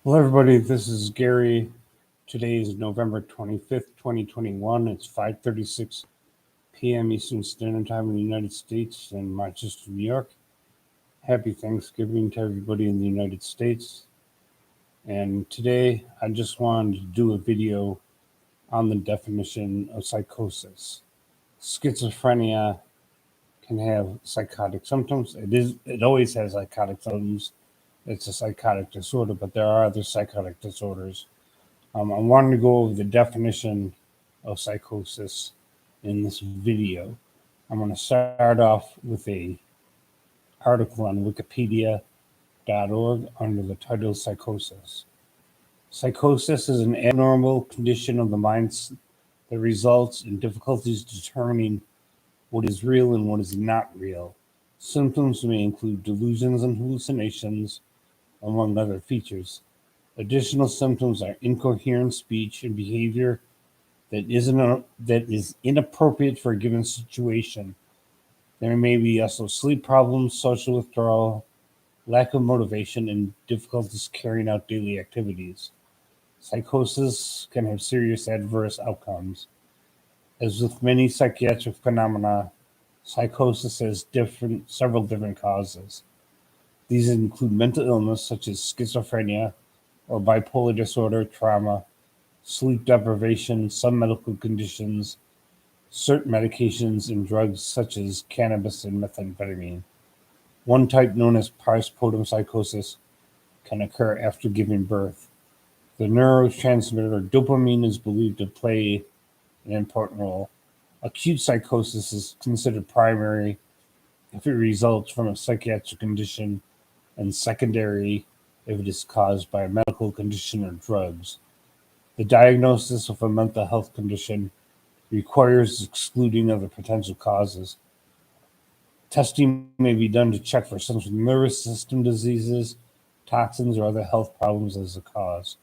Hello, everybody. This is Gary. Today is November 25th, 2021. It's 5:36 p.m. Eastern Standard Time in the United States and Rochester, New York. Happy Thanksgiving to everybody in the United States. And today I just wanted to do a video on the definition of psychosis. Schizophrenia can have psychotic symptoms. It always has psychotic symptoms. It's a psychotic disorder, but there are other psychotic disorders. I wanted to go over the definition of psychosis in this video. I'm going to start off with a article on wikipedia.org under the title Psychosis. Psychosis is an abnormal condition of the mind that results in difficulties determining what is real and what is not real. Symptoms may include delusions and hallucinations, among other features. Additional symptoms are incoherent speech and behavior that is inappropriate for a given situation. There may be also sleep problems, social withdrawal, lack of motivation, and difficulties carrying out daily activities. Psychosis can have serious adverse outcomes. As with many psychiatric phenomena, psychosis has several different causes. These include mental illness such as schizophrenia or bipolar disorder, trauma, sleep deprivation, some medical conditions, certain medications, and drugs such as cannabis and methamphetamine. One type, known as postpartum psychosis, can occur after giving birth. The neurotransmitter dopamine is believed to play an important role. Acute psychosis is considered primary if it results from a psychiatric condition, and secondary if it is caused by a medical condition or drugs. The diagnosis of a mental health condition requires excluding other potential causes. Testing may be done to check for central nervous system diseases, toxins, or other health problems as a cause.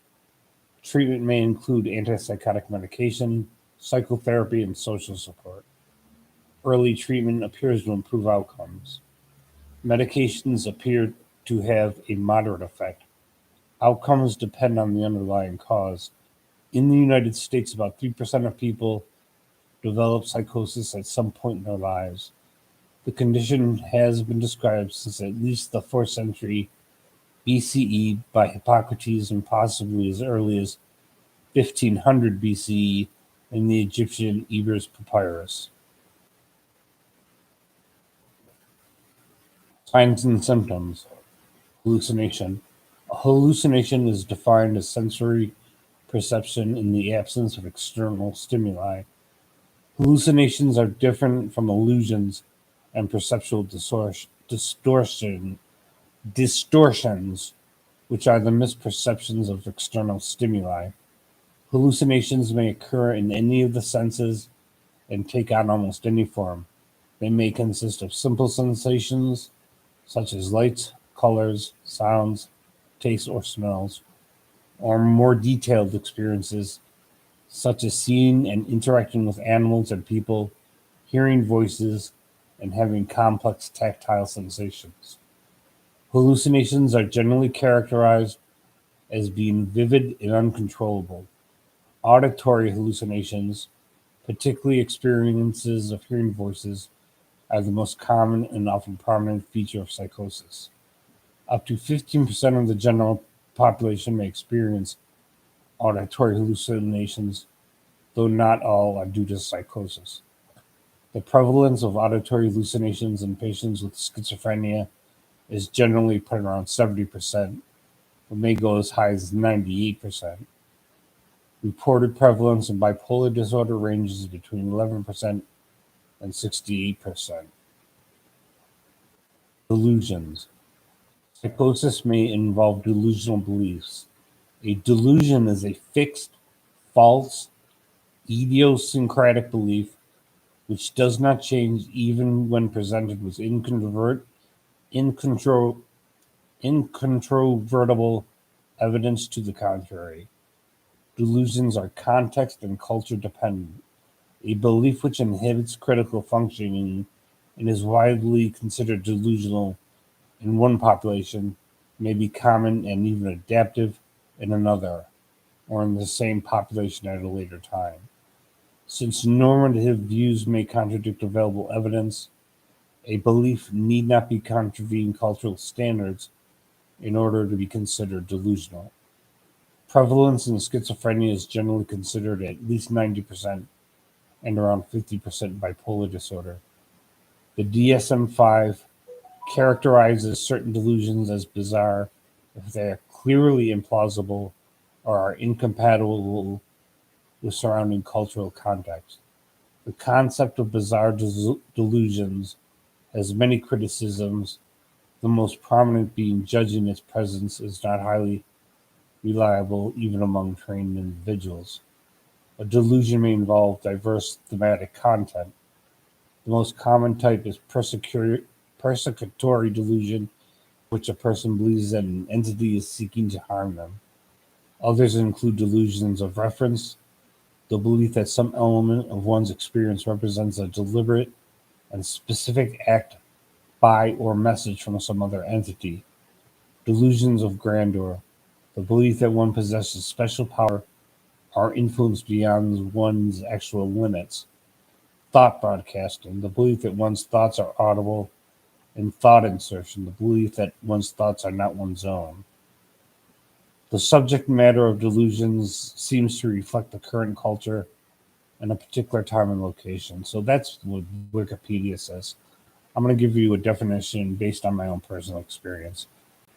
Treatment may include antipsychotic medication, psychotherapy, and social support. Early treatment appears to improve outcomes. Medications appear to have a moderate effect. Outcomes depend on the underlying cause. In the United States, about 3% of people develop psychosis at some point in their lives. The condition has been described since at least the 4th century BCE by Hippocrates and possibly as early as 1500 BCE in the Egyptian Ebers Papyrus. Signs and symptoms. Hallucination. A hallucination is defined as sensory perception in the absence of external stimuli. Hallucinations are different from illusions and perceptual distortions, which are the misperceptions of external stimuli. Hallucinations may occur in any of the senses and take on almost any form. They may consist of simple sensations, such as lights, colors, sounds, tastes, or smells, or more detailed experiences, such as seeing and interacting with animals and people, hearing voices, and having complex tactile sensations. Hallucinations are generally characterized as being vivid and uncontrollable. Auditory hallucinations, particularly experiences of hearing voices, are the most common and often prominent feature of psychosis. Up to 15% of the general population may experience auditory hallucinations, though not all are due to psychosis. The prevalence of auditory hallucinations in patients with schizophrenia is generally put around 70%, but may go as high as 98%. Reported prevalence in bipolar disorder ranges between 11% and 68%. Delusions. Psychosis may involve delusional beliefs. A delusion is a fixed, false, idiosyncratic belief which does not change even when presented with incontrovertible evidence to the contrary. Delusions are context and culture dependent. A belief which inhibits critical functioning and is widely considered delusional in one population may be common and even adaptive in another or in the same population at a later time. Since normative views may contradict available evidence, a belief need not be contravene cultural standards in order to be considered delusional. Prevalence in schizophrenia is generally considered at least 90% and around 50% bipolar disorder. The DSM-5 characterizes certain delusions as bizarre if they are clearly implausible or are incompatible with surrounding cultural context. The concept of bizarre delusions has many criticisms, the most prominent being judging its presence as not highly reliable even among trained individuals. A delusion may involve diverse thematic content. The most common type is persecutory delusion, which a person believes that an entity is seeking to harm them. Others include delusions of reference, the belief that some element of one's experience represents a deliberate and specific act by or message from some other entity. Delusions of grandeur, the belief that one possesses special power or influence beyond one's actual limits. Thought broadcasting, the belief that one's thoughts are audible. And thought insertion, the belief that one's thoughts are not one's own. The subject matter of delusions seems to reflect the current culture and a particular time and location. So that's what Wikipedia says. I'm going to give you a definition based on my own personal experience.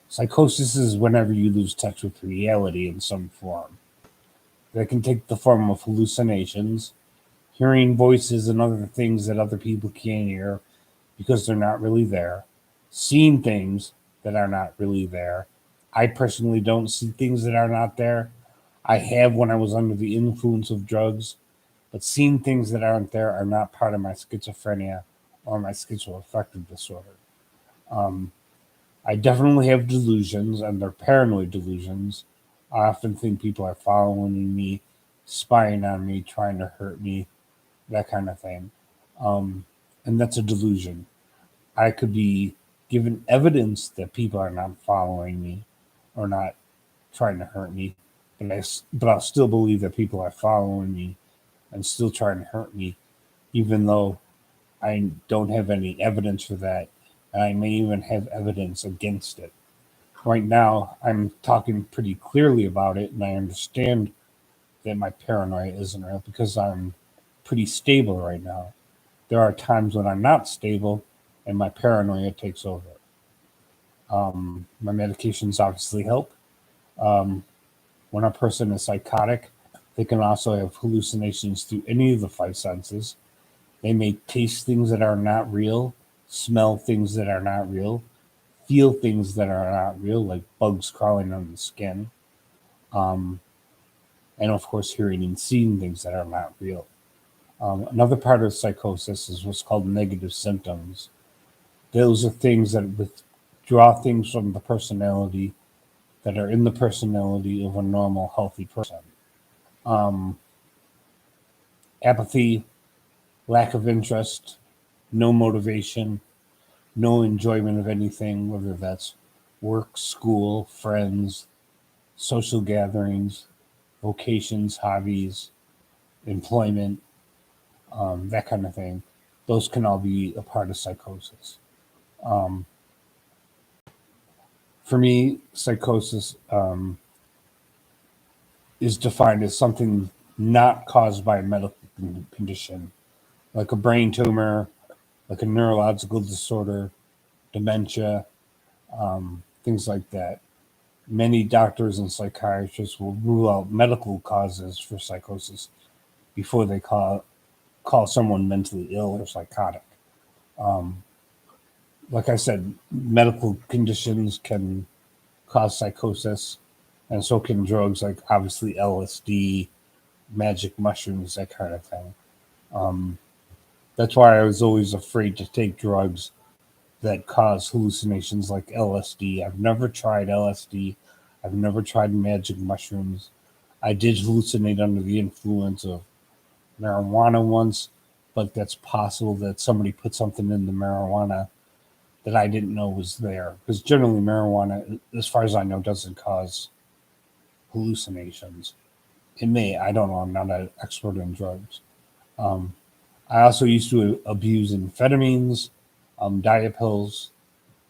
Psychosis is whenever you lose touch with reality in some form. That can take the form of hallucinations, hearing voices and other things that other people can't hear because they're not really there, seeing things that are not really there. I personally don't see things that are not there. I have when I was under the influence of drugs, but seeing things that aren't there are not part of my schizophrenia or my schizoaffective disorder. Um, I definitely have delusions, and they're paranoid delusions. I often think people are following me, spying on me, trying to hurt me, that kind of thing. Um, and that's a delusion. I could be given evidence that people are not following me or not trying to hurt me, but I'll still believe that people are following me and still trying to hurt me, even though I don't have any evidence for that, and I may even have evidence against it. Right now, I'm talking pretty clearly about it, and I understand that my paranoia isn't real because I'm pretty stable right now. There are times when I'm not stable, and my paranoia takes over. My medications obviously help. Um, when a person is psychotic, they can also have hallucinations through any of the five senses. They may taste things that are not real, smell things that are not real, feel things that are not real, like bugs crawling on the skin, um, and of course, hearing and seeing things that are not real. Another part of psychosis is what's called negative symptoms. Those are things that withdraw things from the personality that are in the personality of a normal, healthy person. Um, Apathy, lack of interest, no motivation, no enjoyment of anything, whether that's work, school, friends, social gatherings, vocations, hobbies, employment, that kind of thing. Those can all be a part of psychosis. Um, for me, psychosis is defined as something not caused by a medical condition, like a brain tumor, like a neurological disorder, dementia, things like that. Many doctors and psychiatrists will rule out medical causes for psychosis before they call someone mentally ill or psychotic. Um, like I said, medical conditions can cause psychosis, and so can drugs like obviously LSD, magic mushrooms, that kind of thing. Um, that's why I was always afraid to take drugs that cause hallucinations like LSD. I've never tried LSD. I've never tried magic mushrooms. I did hallucinate under the influence of marijuana once, but that's possible that somebody put something in the marijuana that I didn't know was there. Because generally, marijuana, as far as I know, doesn't cause hallucinations. It may, I don't know, I'm not an expert in drugs. I also used to abuse amphetamines, diet pills,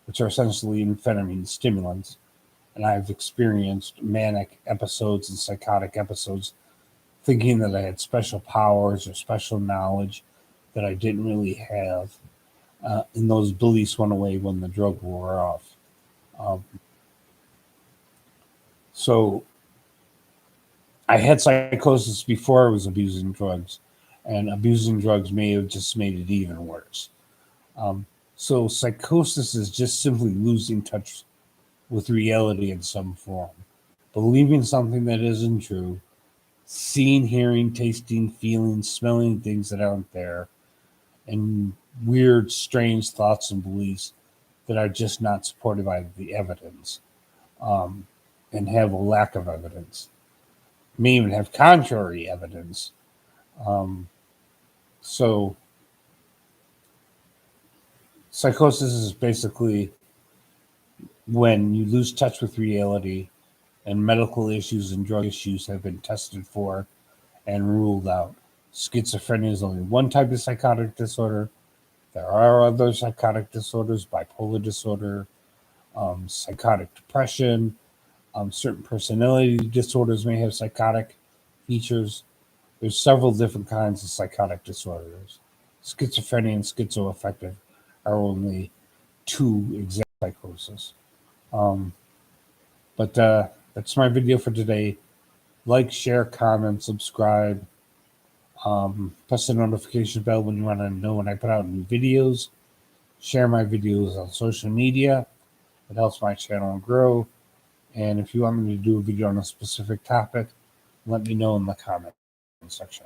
which are essentially amphetamine stimulants. And I've experienced manic episodes and psychotic episodes thinking that I had special powers or special knowledge that I didn't really have. And those beliefs went away when the drug wore off. Um, so I had psychosis before I was abusing drugs, and abusing drugs may have just made it even worse. Um, so psychosis is just simply losing touch with reality in some form, believing something that isn't true, seeing, hearing, tasting, feeling, smelling things that aren't there, and weird, strange thoughts and beliefs that are just not supported by the evidence, um, and have a lack of evidence. May even have contrary evidence. Um, so, psychosis is basically when you lose touch with reality and medical issues and drug issues have been tested for and ruled out. Schizophrenia is only one type of psychotic disorder. There are other psychotic disorders, bipolar disorder, psychotic depression. Certain personality disorders may have psychotic features. There's several different kinds of psychotic disorders. Schizophrenia and schizoaffective are only two exact psychosis. Um, but that's my video for today. Like, share, comment, subscribe. Press the notification bell when you want to know when I put out new videos. Share my videos on social media. It helps my channel grow. And if you want me to do a video on a specific topic, let me know in the comment section.